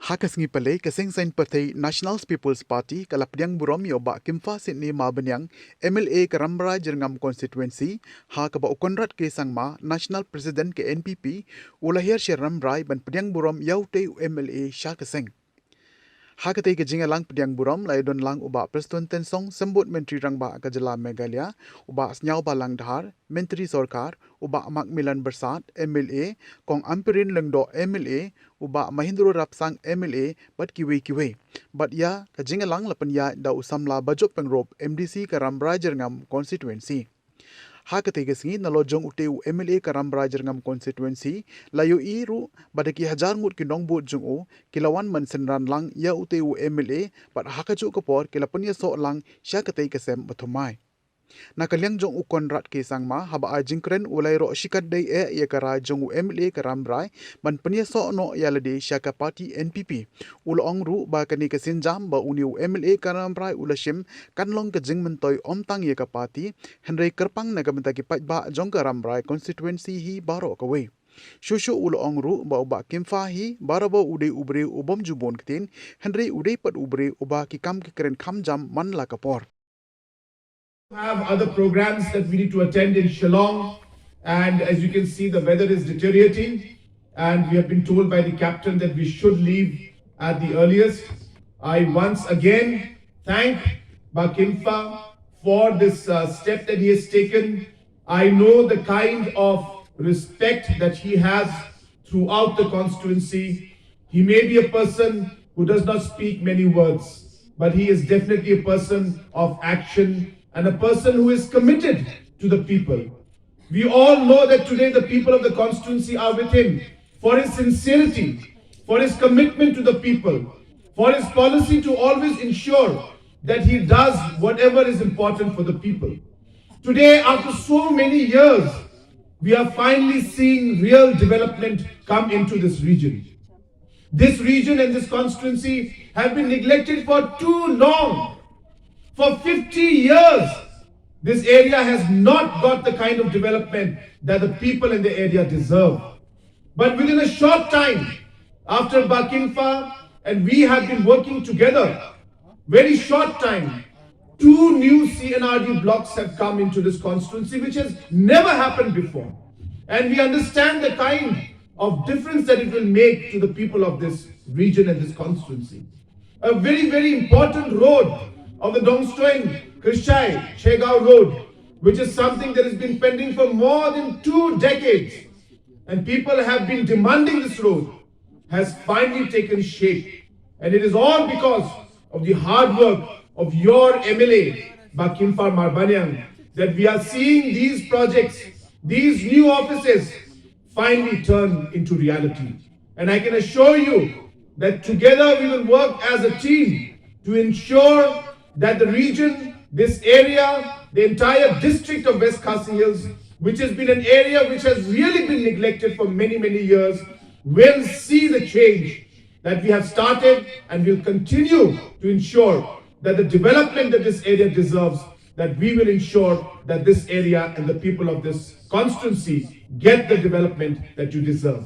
Hakas ngi pale kasing sain pathai National People's Party kalapdiang burom yoba Kimfa Sydney Mabanyang MLA Karambra Jerngam constituency ha kaba Conrad ke sangma National President ke NPP ulahir Sheram Rai ban pdiang burom yaute MLA Shakaseng. Hakatay ke jingalang pdiang burom laydon lang uba Preston Tensong sembut Menteri Rangba Kajala Meghalaya uba Snyaw Balang Dhar Menteri Sorkar uba Macmillan Bersat MLA kong Ampirin Lengdo MLA uba Mahindro Rapsang MLA bat kiwe bat ya ke jingalang lapan ya da usamla bajop pengrop MDC Karambra Jerngam constituency. Hakatay kesingi nalojong uteu MLA Karambra Jerngam constituency layo iru badaki hajar ngut kinong bot jungo kilawan mansenran lang ya uteu MLA bat hakaju kapor kilapanya so lang siya katay kasem batumay. Nakalyang jong u Conrad ke sangma haba ajingkren ulay ro shikat day ya kara jong u MLA Karambra ban panya so no yalade siya ka party NPP ulong ru ba kani kasinjam ba uniu MLA Karambra ulashim kanlong ka jingmentoy omtang ya ka party hynrei kerpang nagamenta ki ba jong Karambra constituency hi baro kawe. Shushu ulong ru ba uba Kimfa hi barabo ude ubre ubom jubon ktien hynrei ude pat ubre uba ki kam ki kren kham jam man la kapor. Have other programs that we need to attend in Shillong, and as you can see the weather is deteriorating and we have been told by the captain that we should leave at the earliest. I once again thank Kimfa for this step that he has taken. I know the kind of respect that he has throughout the constituency. He may be a person who does not speak many words, but he is definitely a person of action and a person who is committed to the people. We all know that today the people of the constituency are with him for his sincerity, for his commitment to the people, for his policy to always ensure that he does whatever is important for the people. Today, after so many years, we are finally seeing real development come into this region. This region and this constituency have been neglected for too long. For 50 years, this area has not got the kind of development that the people in the area deserve. But within a short time, after Kimfa and we have been working together, very short time, 2 new CNRD blocks have come into this constituency, which has never happened before. And we understand the kind of difference that it will make to the people of this region and this constituency. A very, very important road of the Dongstoin Krishai Chegao Road, which is something that has been pending for more than 2 decades, and people have been demanding this road, has finally taken shape. And it is all because of the hard work of your MLA, Kimfa Marbanyang, that we are seeing these projects, these new offices, finally turn into reality. And I can assure you that together we will work as a team to ensure that the region, this area, the entire district of West Khasi Hills, which has been an area which has really been neglected for many, many years, will see the change that we have started and will continue to ensure that the development that this area deserves, that we will ensure that this area and the people of this constituency get the development that you deserve.